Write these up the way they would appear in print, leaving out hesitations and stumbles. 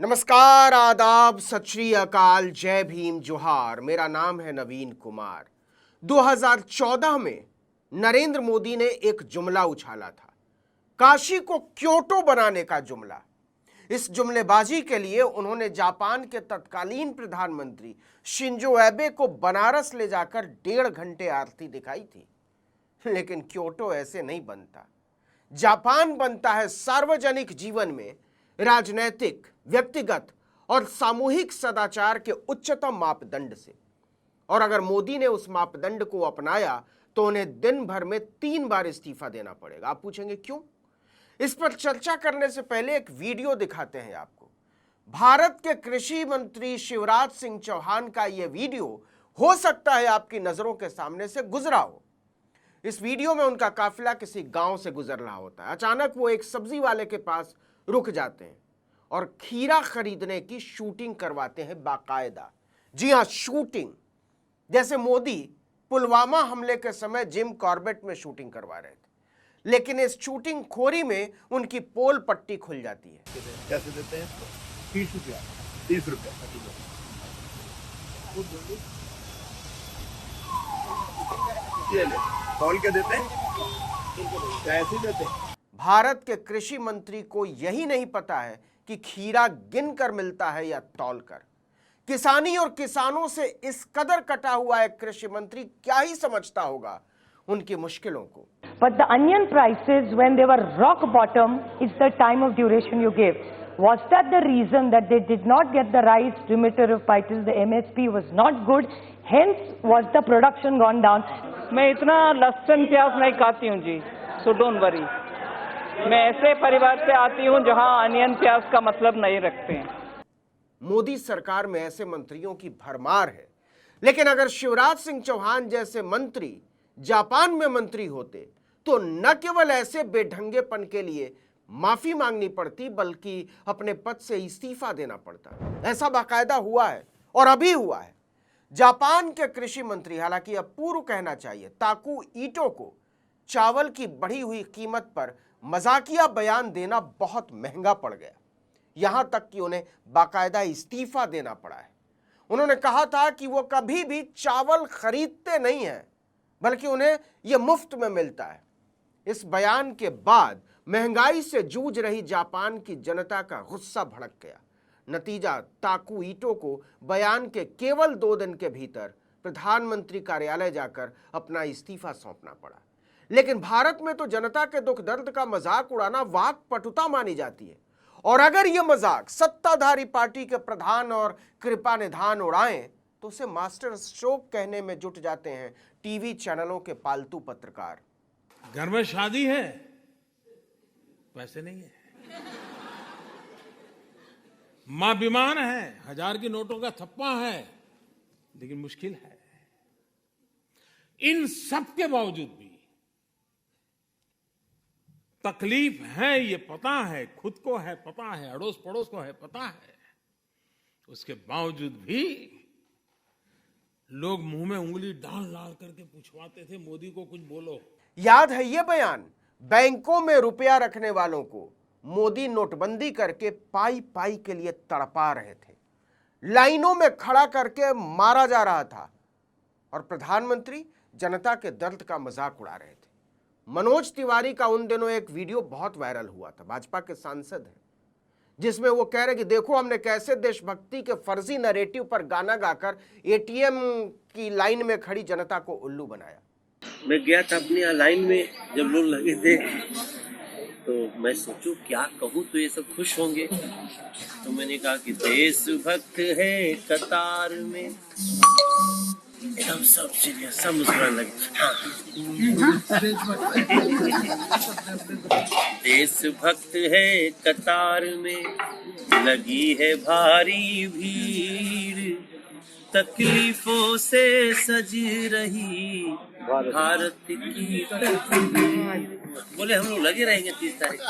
नमस्कार, आदाब, सत श्री अकाल, जय भीम, जोहार। मेरा नाम है नवीन कुमार। 2014 में नरेंद्र मोदी ने एक जुमला उछाला था, काशी को क्योटो बनाने का जुमला। इस जुमलेबाजी के लिए उन्होंने जापान के तत्कालीन प्रधानमंत्री शिंजो एबे को बनारस ले जाकर 1.5 घंटे आरती दिखाई थी। लेकिन क्योटो ऐसे नहीं बनता। जापान बनता है सार्वजनिक जीवन में राजनैतिक, व्यक्तिगत और सामूहिक सदाचार के उच्चतम मापदंड से। और अगर मोदी ने उस मापदंड को अपनाया तो उन्हें दिन भर में 3 बार इस्तीफा देना पड़ेगा। आप पूछेंगे क्यों? इस पर चर्चा करने से पहले एक वीडियो दिखाते हैं आपको। भारत के कृषि मंत्री शिवराज सिंह चौहान का यह वीडियो हो सकता है आपकी नजरों के सामने से गुजरा हो। इस वीडियो में उनका काफिला किसी गांव से गुजर रहा होता है। अचानक वो एक सब्जी वाले के पास रुक जाते हैं और खीरा खरीदने की शूटिंग करवाते हैं बाकायदा। जी हां, शूटिंग। जैसे मोदी पुलवामा हमले के समय जिम कॉर्बेट में शूटिंग करवा रहे थे, लेकिन इस शूटिंग खोरी में उनकी पोल पट्टी खुल जाती है। कैसे देते हैं? 30 रुपया। 30 रुपया ये ले, तौल के देते हैं, कैसे देते हैं? भारत के कृषि मंत्री को यही नहीं पता है कि खीरा गिन कर मिलता है या तौल कर। किसानी और किसानों से इस कदर कटा हुआ एक कृषि मंत्री क्या ही समझता होगा उनकी मुश्किलों को। But the onion prices, when they were rock bottom, is the time of duration you gave. Was that the reason that they did not get the right remitter of prices? The MSP was not good. Hence, was the production gone down? मैं इतना लहसुन प्याज नहीं खाती हूँ जी, so don't worry. मैं ऐसे परिवार से आती हूँ जहाँ अनियन प्याज का मतलब नहीं रखते हैं। मोदी सरकार में ऐसे मंत्रियों की भरमार है, लेकिन अगर शिवराज सिंह चौहान जैसे मंत्री जापान में मंत्री होते तो न केवल ऐसे बेढंगेपन के लिए माफी मांगनी पड़ती, बल्कि अपने पद से इस्तीफा देना पड़ता। ऐसा बाकायदा हुआ है और अभी हुआ है। जापान के कृषि मंत्री, हालांकि अब पूर्व कहना चाहिए, ताकू ईटो को चावल की बढ़ी हुई कीमत पर मजाकिया बयान देना बहुत महंगा पड़ गया। यहां तक कि उन्हें बाकायदा इस्तीफा देना पड़ा है। उन्होंने कहा था कि वो कभी भी चावल खरीदते नहीं हैं, बल्कि उन्हें यह मुफ्त में मिलता है। इस बयान के बाद महंगाई से जूझ रही जापान की जनता का गुस्सा भड़क गया। नतीजा, ताकू ईटो को बयान के केवल 2 दिन के भीतर प्रधानमंत्री कार्यालय जाकर अपना इस्तीफा सौंपना पड़ा। लेकिन भारत में तो जनता के दुख दर्द का मजाक उड़ाना वाक पटुता मानी जाती है। और अगर यह मजाक सत्ताधारी पार्टी के प्रधान और कृपा निधान उड़ाएं तो उसे मास्टर स्ट्रोक कहने में जुट जाते हैं टीवी चैनलों के पालतू पत्रकार। घर में शादी है, पैसे नहीं है। मां बीमार है, 1000 की नोटों का थप्पा है, लेकिन मुश्किल है। इन सब के बावजूद भी तकलीफ है, ये पता है, खुद को है पता है, अड़ोस पड़ोस को है पता है, उसके बावजूद भी लोग मुंह में उंगली डाल डाल करके पूछवाते थे, मोदी को कुछ बोलो। याद है ये बयान? बैंकों में रुपया रखने वालों को मोदी नोटबंदी करके पाई पाई के लिए तड़पा रहे थे, लाइनों में खड़ा करके मारा जा रहा था, और प्रधानमंत्री जनता के दर्द का मजाक उड़ा रहे थे। मनोज तिवारी का उन दिनों एक वीडियो बहुत वायरल हुआ था, भाजपा के सांसद हैं, जिसमें वो कह रहे कि देखो हमने कैसे देशभक्ति के फर्जी नैरेटिव पर गाना गाकर एटीएम की लाइन में खड़ी जनता को उल्लू बनाया। मैं गया था अपनी लाइन में, जब लोग लगे थे तो मैं सोचूं क्या कहूँ तो ये सब खुश होंगे, तो मैंने कहा कि देशभक्त है कतार में। एकदम सब सीरियस, सब मुस्कुराने लगे। हाँ। देशभक्त है कतार में, लगी है भारी भीड़, तकलीफों से सज रही भारत की तस्वीर। बोले हम लोग लगे रहेंगे 30 तारीख।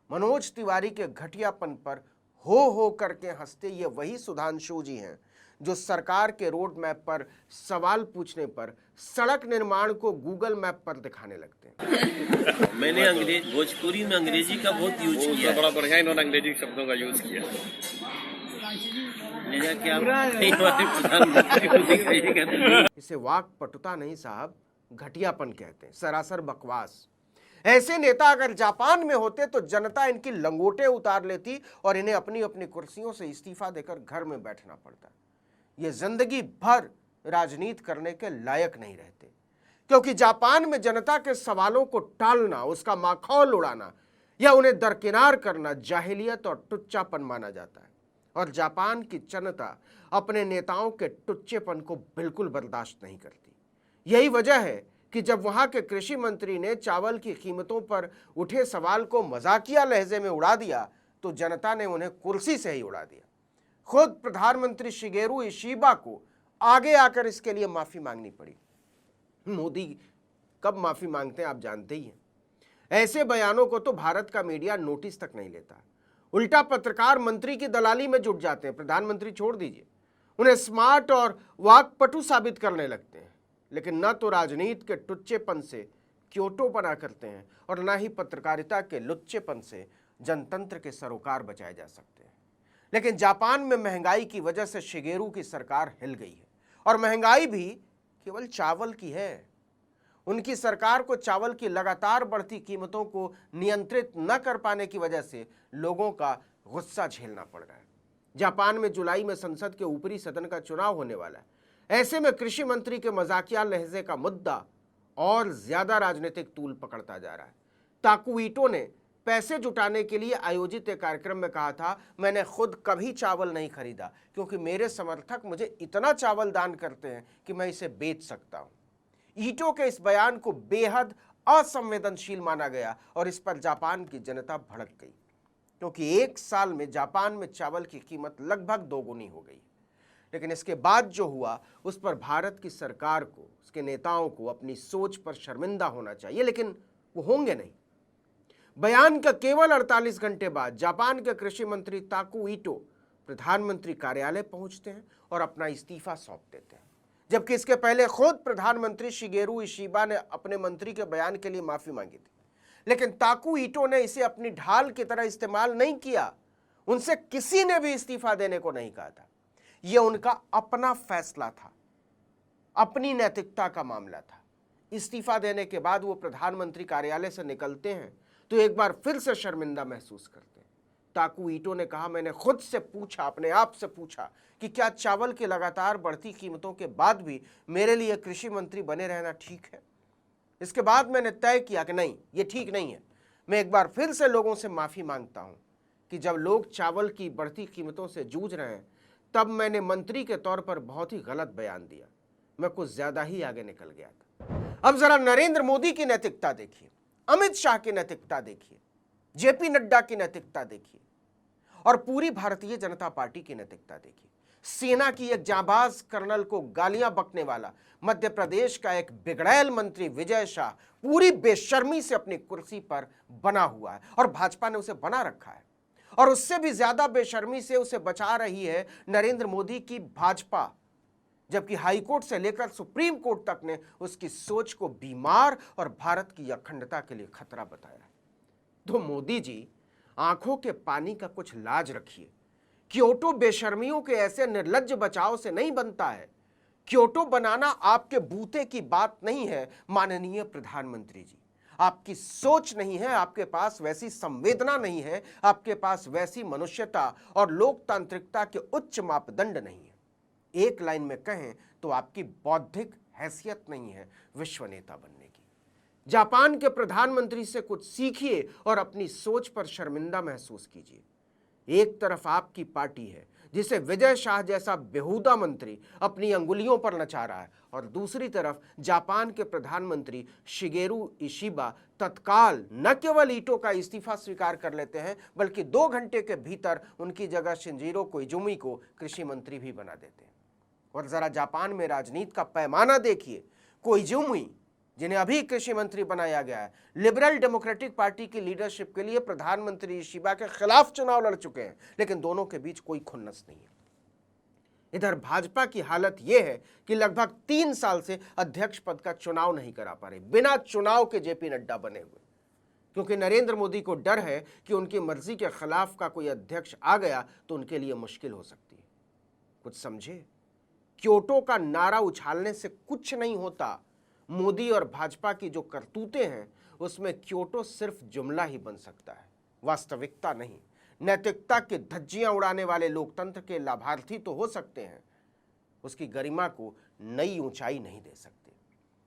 मनोज तिवारी के घटियापन पर हो करके हंसते ये वही सुधांशु जी हैं जो सरकार के रोड मैप पर सवाल पूछने पर सड़क निर्माण को गूगल मैप पर दिखाने लगते हैं। मैंने भोजपुरी में अंग्रेजी का बहुत यूज किया। बड़ा बढ़िया इन्होंने अंग्रेजी शब्दों का यूज किया। ले जाके आप हमारे प्रधानमंत्री को दिखाइएगा। इसे वाक्पटुता नहीं साहब, घटियापन कहते हैं, सरासर बकवास। ऐसे नेता अगर जापान में होते तो जनता इनकी लंगोटे उतार लेती और इन्हें अपनी अपनी कुर्सियों से इस्तीफा देकर घर में बैठना पड़ता। ये जिंदगी भर राजनीति करने के लायक नहीं रहते, क्योंकि जापान में जनता के सवालों को टालना, उसका माखौल उड़ाना या उन्हें दरकिनार करना जाहिलियत और टुच्चापन माना जाता है। और जापान की जनता अपने नेताओं के टुच्चेपन को बिल्कुल बर्दाश्त नहीं करती। यही वजह है कि जब वहां के कृषि मंत्री ने चावल की कीमतों पर उठे सवाल को मजाकिया लहजे में उड़ा दिया तो जनता ने उन्हें कुर्सी से ही उड़ा दिया। खुद प्रधानमंत्री शिगेरू इशिबा को आगे आकर इसके लिए माफी मांगनी पड़ी। मोदी कब माफी मांगते हैं आप जानते ही हैं। ऐसे बयानों को तो भारत का मीडिया नोटिस तक नहीं लेता, उल्टा पत्रकार मंत्री की दलाली में जुट जाते हैं। प्रधानमंत्री छोड़ दीजिए, उन्हें स्मार्ट और वाक्पटु साबित करने लगते हैं, लेकिन न तो राजनीति के टुच्चेपन से क्योटो बना करते हैं और न ही पत्रकारिता के लुच्चेपन से जनतंत्र के सरोकार बचाए जा सकते हैं। लेकिन जापान में महंगाई की वजह से शिगेरू की सरकार हिल गई है, और महंगाई भी केवल चावल की है। उनकी सरकार को चावल की लगातार बढ़ती कीमतों को नियंत्रित न कर पाने की वजह से लोगों का गुस्सा झेलना पड़ रहा है। जापान में जुलाई में संसद के ऊपरी सदन का चुनाव होने वाला है। ऐसे में कृषि मंत्री के मजाकिया लहजे का मुद्दा और ज्यादा राजनीतिक तूल पकड़ता जा रहा है। ताकुइटो ने पैसे जुटाने के लिए आयोजित एक कार्यक्रम में कहा था, मैंने खुद कभी चावल नहीं खरीदा क्योंकि मेरे समर्थक मुझे इतना चावल दान करते हैं कि मैं इसे बेच सकता हूं। ईटो के इस बयान को बेहद असंवेदनशील माना गया और इस पर जापान की जनता भड़क गई, क्योंकि एक साल में जापान में चावल की कीमत लगभग दोगुनी हो गई। लेकिन इसके बाद जो हुआ उस पर भारत की सरकार को, उसके नेताओं को अपनी सोच पर शर्मिंदा होना चाहिए, लेकिन वो होंगे नहीं। बयान का केवल 48 घंटे बाद जापान के कृषि मंत्री ताकुइटो प्रधानमंत्री कार्यालय पहुंचते हैं और अपना इस्तीफा सौंप देते हैं, जबकि इसके पहले खुद प्रधानमंत्री शिगेरू इशिबा ने अपने मंत्री के बयान के लिए माफी मांगी थी। लेकिन ताकुइटो ने इसे अपनी ढाल की तरह इस्तेमाल नहीं किया। उनसे किसी ने भी इस्तीफा देने को नहीं कहा था। यह उनका अपना फैसला था, अपनी नैतिकता का मामला था। इस्तीफा देने के बाद वो प्रधानमंत्री कार्यालय से निकलते हैं तो एक बार फिर से शर्मिंदा महसूस करते हैं। ताकुइटो ने कहा, मैंने खुद से पूछा, अपने आप से पूछा कि क्या चावल की लगातार बढ़ती कीमतों के बाद भी मेरे लिए कृषि मंत्री बने रहना ठीक है। इसके बाद मैंने तय किया कि नहीं, ये ठीक नहीं है। मैं एक बार फिर से लोगों से माफी मांगता हूं कि जब लोग चावल की बढ़ती कीमतों से जूझ रहे हैं तब मैंने मंत्री के तौर पर बहुत ही गलत बयान दिया। मैं कुछ ज्यादा ही आगे निकल गया था। अब जरा नरेंद्र मोदी की नैतिकता देखिए, अमित शाह की नैतिकता देखिए, जेपी नड्डा की नैतिकता देखिए और पूरी भारतीय जनता पार्टी की नैतिकता देखिए। सेना की एक जांबाज कर्नल को गालियां बकने वाला मध्य प्रदेश का एक बिगड़ैल मंत्री विजय शाह पूरी बेशर्मी से अपनी कुर्सी पर बना हुआ है और भाजपा ने उसे बना रखा है। और उससे भी ज्यादा बेशर्मी से उसे बचा रही है नरेंद्र मोदी की भाजपा, जबकि हाईकोर्ट से लेकर सुप्रीम कोर्ट तक ने उसकी सोच को बीमार और भारत की अखंडता के लिए खतरा बताया। तो मोदी जी, आंखों के पानी का कुछ लाज रखिए। क्योटो बेशर्मियों के ऐसे निर्लज्ज बचाव से नहीं बनता है। क्योटो बनाना आपके बूते की बात नहीं है माननीय प्रधानमंत्री जी। आपकी सोच नहीं है, आपके पास वैसी संवेदना नहीं है, आपके पास वैसी मनुष्यता और लोकतांत्रिकता के उच्च मापदंड नहीं है। एक लाइन में कहें तो आपकी बौद्धिक हैसियत नहीं है विश्व नेता बनने की। जापान के प्रधानमंत्री से कुछ सीखिए और अपनी सोच पर शर्मिंदा महसूस कीजिए। एक तरफ आपकी पार्टी है जिसे विजय शाह जैसा बेहुदा मंत्री अपनी अंगुलियों पर नचा रहा है, और दूसरी तरफ जापान के प्रधानमंत्री शिगेरू इशिबा तत्काल न केवल ईटो का इस्तीफा स्वीकार कर लेते हैं बल्कि 2 घंटे के भीतर उनकी जगह शिंजीरो कोइजुमी को कृषि मंत्री भी बना देते हैं। और जरा जापान में राजनीति का पैमाना देखिए। कोइजुमी, जिन्हें अभी कृषि मंत्री बनाया गया है, लिबरल डेमोक्रेटिक पार्टी की लीडरशिप के लिए प्रधानमंत्री इशिबा के खिलाफ चुनाव लड़ चुके हैं, लेकिन दोनों के बीच कोई खुन्नस नहीं है। इधर भाजपा की हालत यह है कि लगभग 3 साल से अध्यक्ष पद का चुनाव नहीं करा पा रहे, बिना चुनाव के जेपी नड्डा बने हुए, क्योंकि नरेंद्र मोदी को डर है कि उनकी मर्जी के खिलाफ का कोई अध्यक्ष आ गया तो उनके लिए मुश्किल हो सकती है। कुछ समझे? क्योटो का नारा उछालने से कुछ नहीं होता। मोदी और भाजपा की जो करतूतें हैं उसमें क्योटो सिर्फ जुमला ही बन सकता है, वास्तविकता नहीं। नैतिकता की धज्जियां उड़ाने वाले लोकतंत्र के लाभार्थी तो हो सकते हैं, उसकी गरिमा को नई ऊंचाई नहीं दे सकते।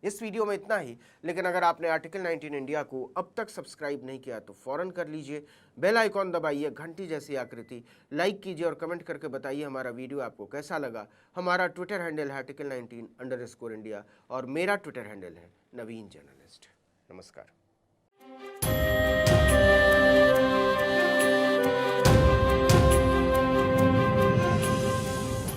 इस वीडियो में इतना ही, लेकिन अगर आपने आर्टिकल 19 इंडिया को अब तक सब्सक्राइब नहीं किया तो फौरन कर लीजिए। बेल आइकॉन दबाइए, घंटी जैसी आकृति, लाइक कीजिए और कमेंट करके बताइए हमारा वीडियो आपको कैसा लगा। हमारा ट्विटर हैंडल है आर्टिकल 19_इंडिया और मेरा ट्विटर हैंडल है नवीन जर्नलिस्ट। नमस्कार।